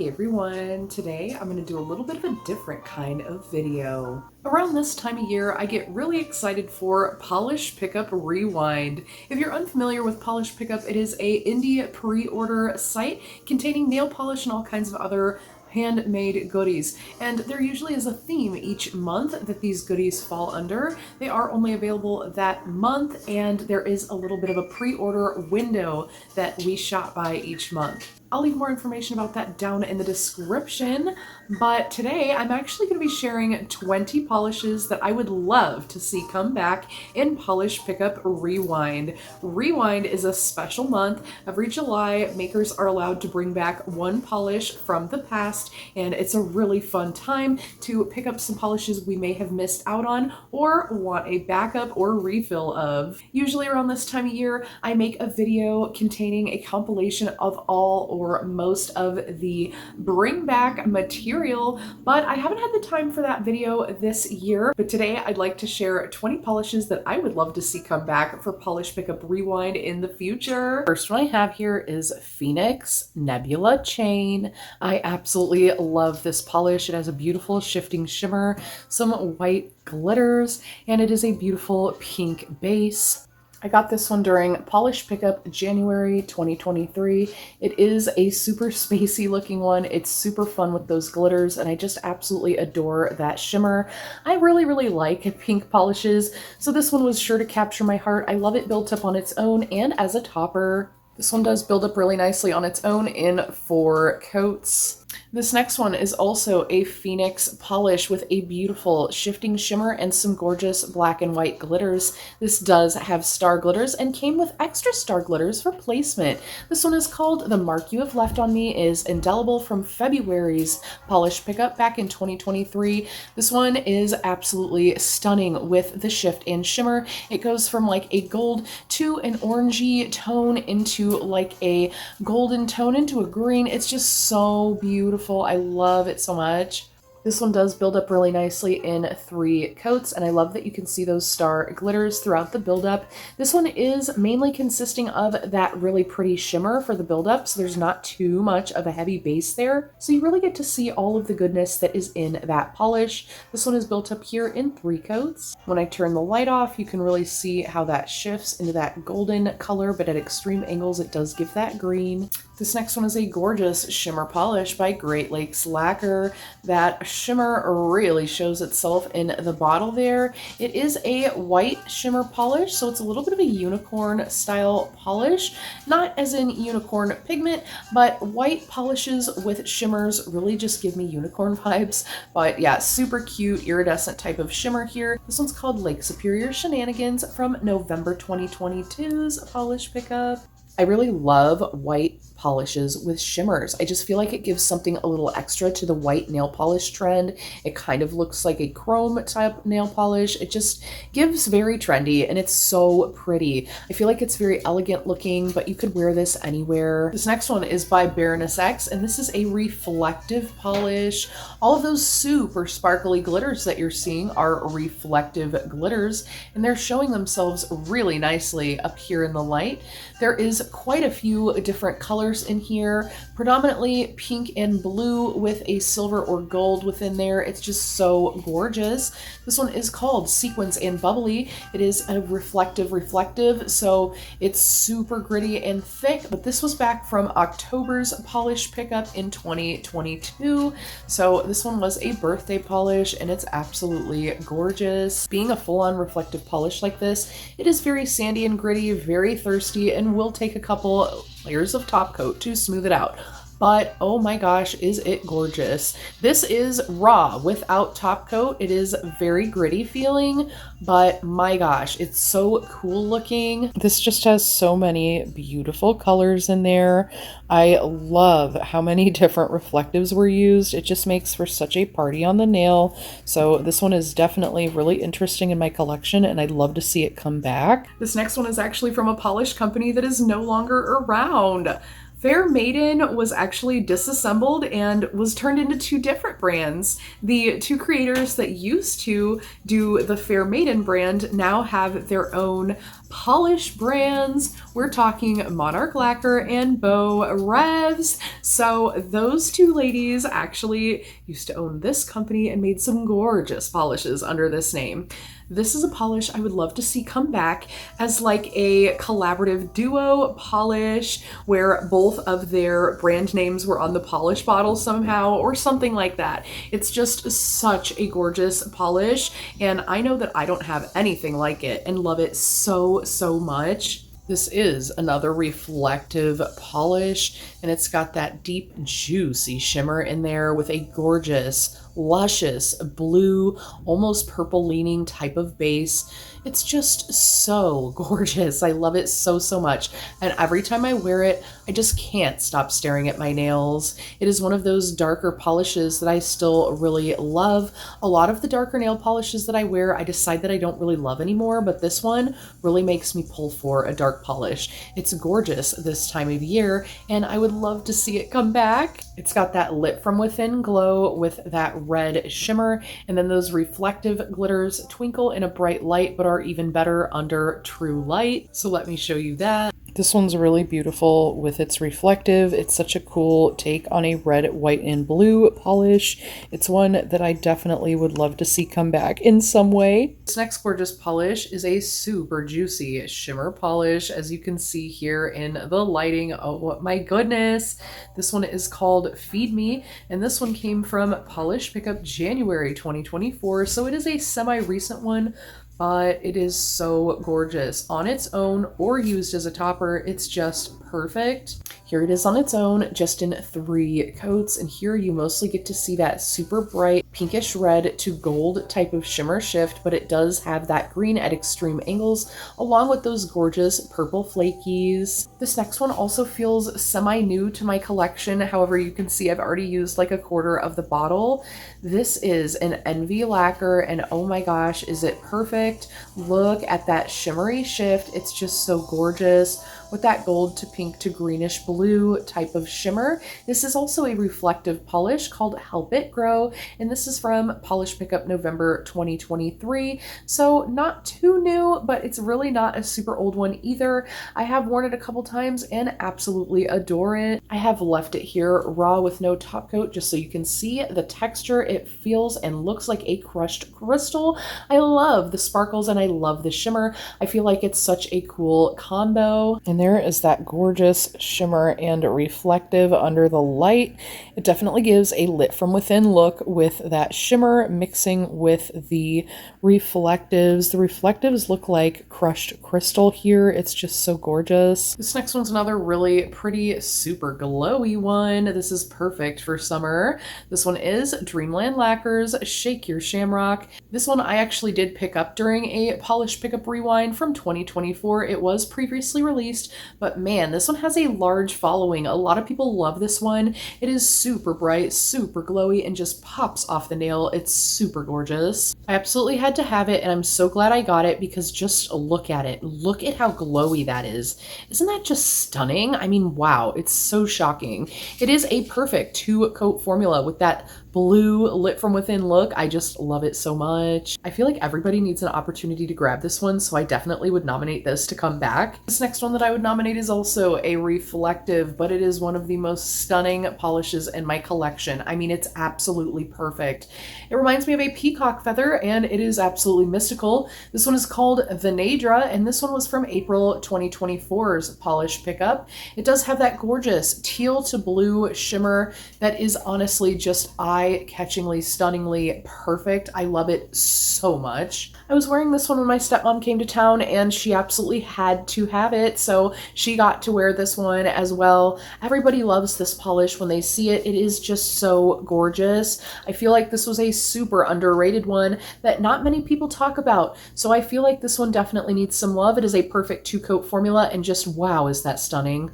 Hey everyone, today I'm going to do a little bit of a different kind of video. Around this time of year, I get really excited for Polish Pickup Rewind. If you're unfamiliar with Polish Pickup, it is a indie pre-order site containing nail polish and all kinds of other handmade goodies, and there usually is a theme each month that these goodies fall under. They are only available that month, and there is a little bit of a pre-order window that we shop by each month. I'll leave more information about that down in the description, but today I'm actually going to be sharing 20 polishes that I would love to see come back in Polish Pickup Rewind. Rewind is a special month. Every July, makers are allowed to bring back one polish from the past, and it's a really fun time to pick up some polishes we may have missed out on or want a backup or refill of. Usually around this time of year, I make a video containing a compilation of all or most of the bring back material, but I haven't had the time for that video this year. But today I'd like to share 20 polishes that I would love to see come back for Polish Pickup Rewind in the future. First one I have here is Phoenix Nebula Chain. I absolutely love this polish. It has a beautiful shifting shimmer, some white glitters, and it is a beautiful pink base. I got this one during Polish Pickup January 2023. It is a super spacey looking one. It's super fun with those glitters, and I just absolutely adore that shimmer. I really like pink polishes, so this one was sure to capture my heart. I love it built up on its own and as a topper. This one does build up really nicely on its own in 4 coats. This next one is also a Phoenix polish with a beautiful shifting shimmer and some gorgeous black and white glitters. This does have star glitters and came with extra star glitters for placement. This one is called The Mark You Have Left on Me, is indelible from February's Polish Pickup back in 2023. This one is absolutely stunning with the shift and shimmer. It goes from like a gold to an orangey tone into like a golden tone into a green. It's just so beautiful. I love it so much. This one does build up really nicely in 3 coats, and I love that you can see those star glitters throughout the buildup. This one is mainly consisting of that really pretty shimmer for the buildup, so there's not too much of a heavy base there. So you really get to see all of the goodness that is in that polish. This one is built up here in 3 coats. When I turn the light off, you can really see how that shifts into that golden color, but at extreme angles, it does give that green. This next one is a gorgeous shimmer polish by Great Lakes Lacquer. That shimmer really shows itself in the bottle there. It is a white shimmer polish, so it's a little bit of a unicorn style polish. Not as in unicorn pigment, but white polishes with shimmers really just give me unicorn vibes. But yeah, super cute iridescent type of shimmer here. This one's called Lake Superior Shenanigans from November 2022's Polish Pickup. I really love white polishes with shimmers. I just feel like it gives something a little extra to the white nail polish trend. It kind of looks like a chrome type nail polish. It just gives very trendy, and it's so pretty. I feel like it's very elegant looking, but you could wear this anywhere. This next one is by Baroness X, and this is a reflective polish. All of those super sparkly glitters that you're seeing are reflective glitters, and they're showing themselves really nicely up here in the light. There is quite a few different colors in here, predominantly pink and blue with a silver or gold within there. It's just so gorgeous. This one is called Sequins and Bubbly. It is a reflective, so it's super gritty and thick, but this was back from October's Polish Pickup in 2022. So this one was a birthday polish, and it's absolutely gorgeous. Being a full-on reflective polish like this, it is very sandy and gritty, very thirsty, and will take a couple layers of top coat to smooth it out. But oh my gosh, is it gorgeous. This is raw without top coat. It is very gritty feeling, but my gosh, it's so cool looking. This just has so many beautiful colors in there. I love how many different reflectives were used. It just makes for such a party on the nail. So this one is definitely really interesting in my collection, and I'd love to see it come back. This next one is actually from a polish company that is no longer around. Fair Maiden was actually disassembled and was turned into 2 different brands. The 2 creators that used to do the Fair Maiden brand now have their own polish brands. We're talking Monarch Lacquer and Beau Revs. So those two ladies actually used to own this company and made some gorgeous polishes under this name. This is a polish I would love to see come back as like a collaborative duo polish where both of their brand names were on the polish bottle somehow or something like that. It's just such a gorgeous polish, and I know that I don't have anything like it and love it so, so much. This is another reflective polish, and it's got that deep, juicy shimmer in there with a gorgeous, luscious blue, almost purple leaning type of base. It's just so gorgeous. I love it so, so much. And every time I wear it, I just can't stop staring at my nails. It is one of those darker polishes that I still really love. A lot of the darker nail polishes that I wear, I decide that I don't really love anymore, but this one really makes me pull for a dark polish. It's gorgeous this time of year, and I would love to see it come back. It's got that lit from within glow with that red shimmer, and then those reflective glitters twinkle in a bright light, but are even better under true light. So let me show you that. This one's really beautiful with its reflective. It's such a cool take on a red, white, and blue polish. It's one that I definitely would love to see come back in some way. This next gorgeous polish is a super juicy shimmer polish, as you can see here in the lighting. Oh my goodness. This one is called Feed Me, and this one came from Polish Pickup January 2024, so it is a semi-recent one, but it is so gorgeous. On its own or used as a topper, it's just perfect. Here it is on its own, just in 3 coats, and here you mostly get to see that super bright pinkish red to gold type of shimmer shift, but it does have that green at extreme angles, along with those gorgeous purple flakies. This next one also feels semi-new to my collection. However, you can see I've already used like a quarter of the bottle. This is an Envy lacquer, and oh my gosh, is it perfect. Look at that shimmery shift. It's just so gorgeous with that gold to pink to greenish blue type of shimmer. This is also a reflective polish called Help It Grow, and this is from Polish Pickup November 2023. So not too new, but it's really not a super old one either. I have worn it a couple times and absolutely adore it. I have left it here raw with no top coat just so you can see the texture. It feels and looks like a crushed crystal. I love the sparkles and I love the shimmer. I feel like it's such a cool combo. And there is that gorgeous shimmer and reflective under the light. It definitely gives a lit from within look with that shimmer mixing with the reflectives. The reflectives look like crushed crystal here. It's just so gorgeous. This next one's another really pretty, super glowy one. This is perfect for summer. This one is Dreamland Lacquer's Shake Your Shamrock. This one I actually did pick up during a Polish Pickup Rewind from 2024. It was previously released, but man, this one has a large following. A lot of people love this one. It is super bright, super glowy, and just pops off the nail. It's super gorgeous. I absolutely had to have it, and I'm so glad I got it because just look at it. Look at how glowy that is. Isn't that just stunning? I mean, wow, it's so shocking. It is a perfect 2-coat formula with that blue lit from within look. I just love it so much. I feel like everybody needs an opportunity to grab this one, so I definitely would nominate this to come back. This next one that I would nominate is also a reflective, but it is one of the most stunning polishes in my collection. I mean, it's absolutely perfect. It reminds me of a peacock feather, and it is absolutely mystical. This one is called Venedra, and this one was from April 2024's Polish Pickup. It does have that gorgeous teal to blue shimmer that is honestly just eye-catchingly, stunningly perfect. I love it so much. I was wearing this one when my stepmom came to town, and she absolutely had to have it, so she got to wear this one as well. Everybody loves this polish when they see it. It is just so gorgeous. I feel like this was a super underrated one that not many people talk about, so I feel like this one definitely needs some love. It is a perfect 2-coat formula, and just wow, is that stunning.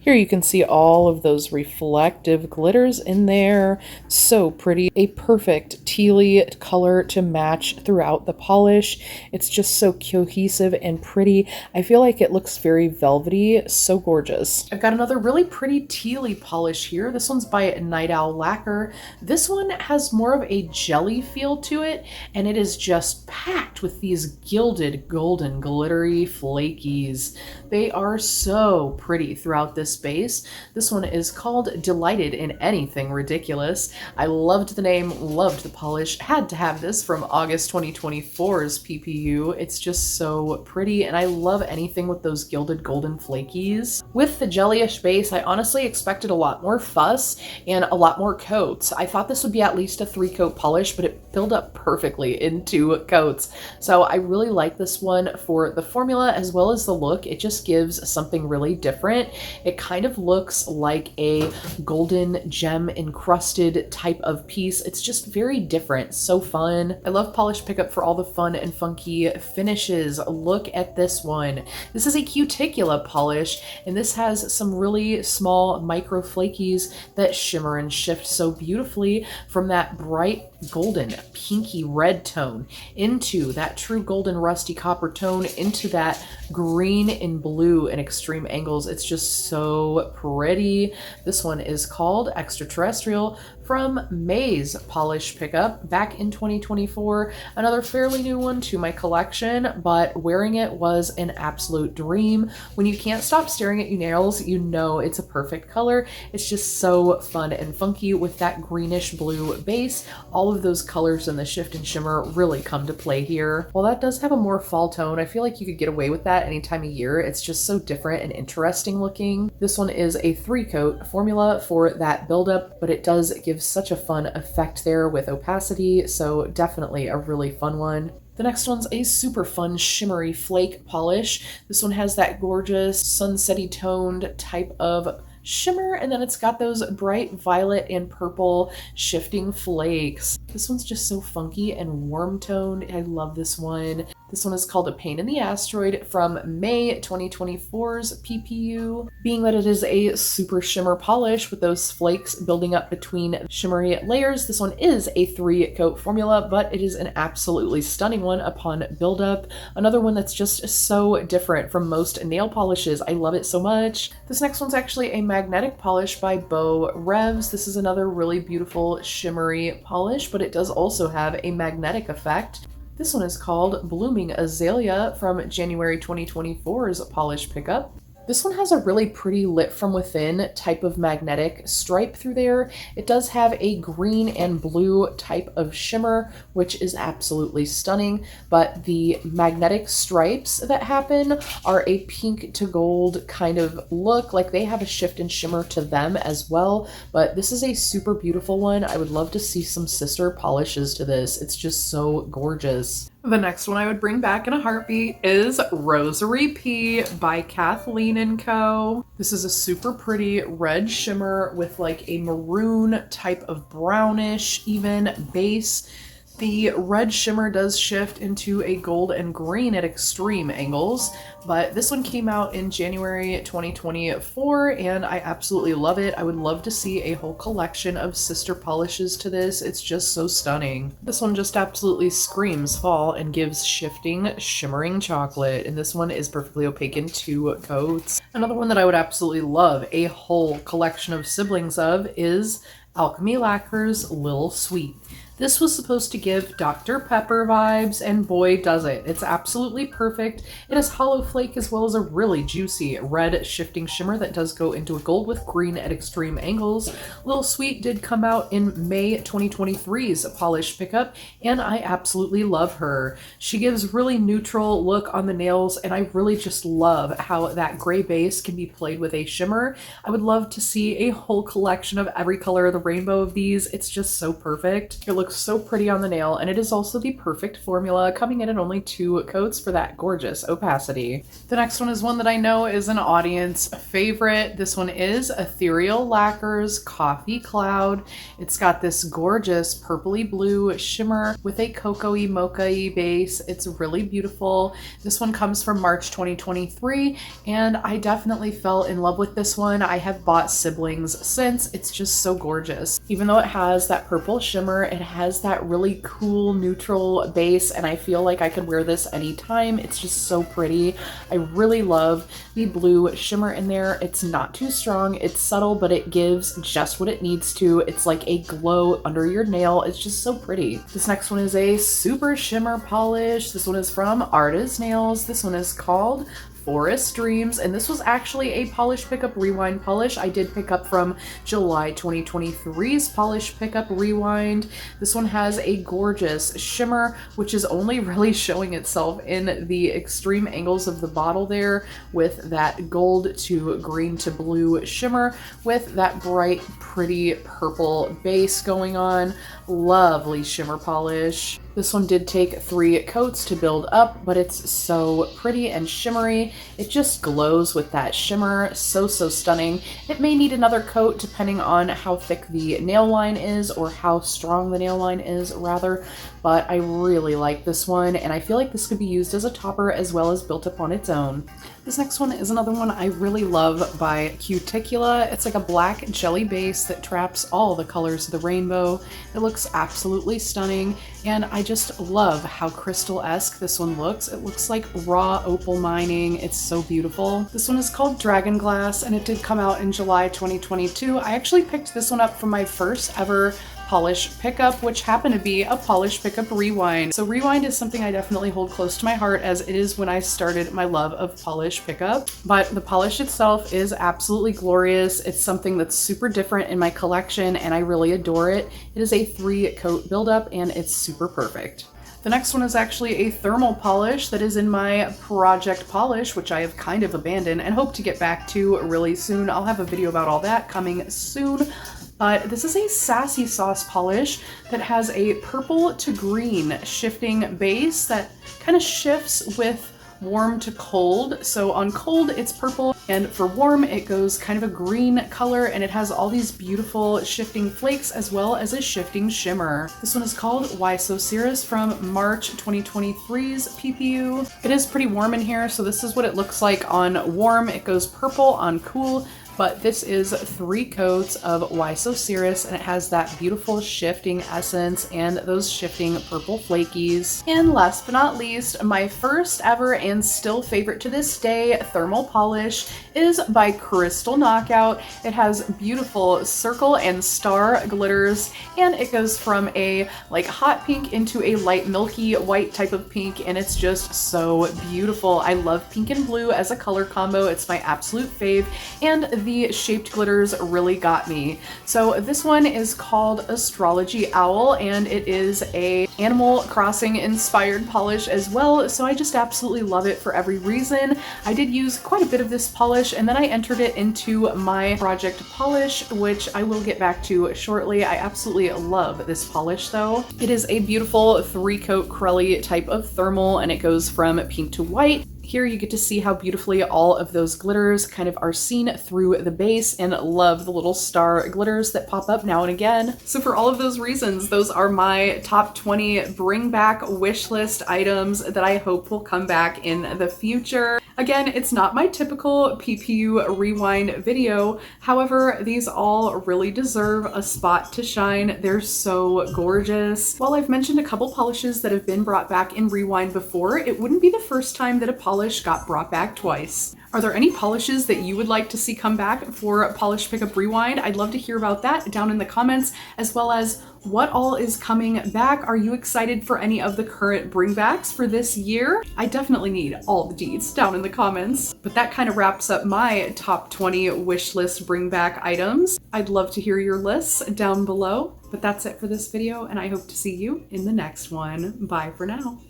Here you can see all of those reflective glitters in there. So pretty. A perfect tealy color to match throughout the polish. It's just so cohesive and pretty. I feel like it looks very velvety. So gorgeous. I've got another really pretty tealy polish here. This one's by Night Owl Lacquer. This one has more of a jelly feel to it, and it is just packed with these gilded, golden, glittery flakies. They are so pretty throughout this base. This one is called Delighted in Anything Ridiculous. I loved the name, loved the polish, had to have this from August 2024's PPU. It's just so pretty, and I love anything with those gilded golden flakies. With the jellyish base, I honestly expected a lot more fuss and a lot more coats. I thought this would be at least a 3-coat polish, but it filled up perfectly in 2 coats. So I really like this one for the formula as well as the look. It just gives something really different. It kind of looks like a golden gem encrusted type of piece. It's just very different, so fun. I love Polish Pickup for all the fun and funky finishes. Look at this one. This is a cuticula polish, and this has some really small micro flakies that shimmer and shift so beautifully from that bright golden pinky red tone into that true golden rusty copper tone into that green and blue in extreme angles. It's just so pretty. This one is called Extraterrestrial from May's Polish Pickup back in 2024. Another fairly new one to my collection, but wearing it was an absolute dream. When you can't stop staring at your nails, you know it's a perfect color. It's just so fun and funky with that greenish blue base. All of those colors and the shift and shimmer really come to play here. While that does have a more fall tone, I feel like you could get away with that any time of year. It's just so different and interesting looking. This one is a 3-coat formula for that buildup, but it does give such a fun effect there with opacity, so definitely a really fun one. The next one's a super fun shimmery flake polish. This one has that gorgeous sunsetty toned type of shimmer, and then it's got those bright violet and purple shifting flakes. This one's just so funky and warm toned. I love this one. This one is called A Pain in the Asteroid from May 2024's PPU. Being that it is a super shimmer polish with those flakes building up between shimmery layers, this one is a 3-coat formula, but it is an absolutely stunning one upon buildup. Another one that's just so different from most nail polishes. I love it so much. This next one's actually a magnetic polish by Beau Revs. This is another really beautiful shimmery polish, but it does also have a magnetic effect. This one is called Blooming Azalea from January 2024's Polish Pickup. This one has a really pretty lit from within type of magnetic stripe through there. It does have a green and blue type of shimmer, which is absolutely stunning, but the magnetic stripes that happen are a pink to gold kind of look, like they have a shift and shimmer to them as well, but this is a super beautiful one. I would love to see some sister polishes to this. It's just so gorgeous. The next one I would bring back in a heartbeat is Rosary P by Kathleen & Co. This is a super pretty red shimmer with like a maroon type of brownish even base. The red shimmer does shift into a gold and green at extreme angles, but this one came out in January 2024 and I absolutely love it. I would love to see a whole collection of sister polishes to this. It's just so stunning. This one just absolutely screams fall and gives shifting, shimmering chocolate, and this one is perfectly opaque in 2 coats. Another one that I would absolutely love a whole collection of siblings of is Alchemy Lacquer's Lil Sweet. This was supposed to give Dr. Pepper vibes, and boy does it. It's absolutely perfect. It has hollow flake as well as a really juicy red shifting shimmer that does go into a gold with green at extreme angles. Lil Sweet did come out in May 2023's Polish Pickup, and I absolutely love her. She gives really neutral look on the nails, and I really just love how that gray base can be played with a shimmer. I would love to see a whole collection of every color of the rainbow of these. It's just so perfect. Here, look looks so pretty on the nail, and it is also the perfect formula, coming in at only 2 coats for that gorgeous opacity. The next one is one that I know is an audience favorite. This one is Ethereal Lacquer's Coffee Cloud. It's got this gorgeous purpley blue shimmer with a cocoa-y mocha-y base. It's really beautiful. This one comes from March 2023, and I definitely fell in love with this one. I have bought Siblings since. It's just so gorgeous. Even though it has that purple shimmer, it has that really cool neutral base, and I feel like I could wear this anytime. It's just so pretty. I really love the blue shimmer in there. It's not too strong, it's subtle, but it gives just what it needs to. It's like a glow under your nail. It's just so pretty. This next one is a super shimmer polish. This one is from Artis Nails. This one is called Forest Dreams, and this was actually a Polish Pickup Rewind polish I did pick up from July 2023's Polish Pickup Rewind. This one has a gorgeous shimmer, which is only really showing itself in the extreme angles of the bottle there, with that gold to green to blue shimmer with that bright, pretty purple base going on. Lovely shimmer polish. This one did take 3 coats to build up, but it's so pretty and shimmery. It just glows with that shimmer. So stunning. It may need another coat depending on how thick the nail line is, or how strong the nail line is rather, but I really like this one, and I feel like this could be used as a topper as well as built up on its own. This next one is another one I really love by Cuticula. It's like a black jelly base that traps all the colors of the rainbow. It looks absolutely stunning, and I just love how crystal-esque this one looks. It looks like raw opal mining. It's so beautiful. This one is called Dragon Glass, and it did come out in July 2022. I actually picked this one up for my first ever Polish Pickup, which happened to be a Polish Pickup Rewind. So Rewind is something I definitely hold close to my heart, as it is when I started my love of Polish Pickup. But the polish itself is absolutely glorious. It's something that's super different in my collection, and I really adore it. It is a 3-coat buildup, and it's super perfect. The next one is actually a thermal polish that is in my project polish, which I have kind of abandoned and hope to get back to really soon. I'll have a video about all that coming soon. But this is a Sassy Sauce polish that has a purple to green shifting base that kind of shifts with warm to cold. So on cold it's purple, and for warm it goes kind of a green color, and it has all these beautiful shifting flakes as well as a shifting shimmer. This one is called Why So Serious from March 2023's PPU. It is pretty warm in here, so this is what it looks like on warm. It goes purple on cool, but this is 3 coats of Why So Serious, and it has that beautiful shifting essence and those shifting purple flakies. And last but not least, my first ever and still favorite to this day thermal polish is by Crystal Knockout. It has beautiful circle and star glitters, and it goes from a like hot pink into a light milky white type of pink, and it's just so beautiful. I love pink and blue as a color combo. It's my absolute fave, and the shaped glitters really got me. So this one is called Astrology Owl, and it is a Animal Crossing inspired polish as well, so I just absolutely love it for every reason. I did use quite a bit of this polish, and then I entered it into my project polish, which I will get back to shortly. I absolutely love this polish though. It is a beautiful 3-coat Crelly type of thermal, and it goes from pink to white. Here you get to see how beautifully all of those glitters kind of are seen through the base, and love the little star glitters that pop up now and again. So for all of those reasons, those are my top 20 bring back wish list items that I hope will come back in the future. Again, it's not my typical PPU rewind video. However, these all really deserve a spot to shine. They're so gorgeous. While I've mentioned a couple polishes that have been brought back in rewind before, it wouldn't be the first time that a polish got brought back twice. Are there any polishes that you would like to see come back for Polish Pickup Rewind? I'd love to hear about that down in the comments, as well as what all is coming back. Are you excited for any of the current bringbacks for this year? I definitely need all the deeds down in the comments. But that kind of wraps up my top 20 wish list bringback items. I'd love to hear your lists down below. But that's it for this video, and I hope to see you in the next one. Bye for now.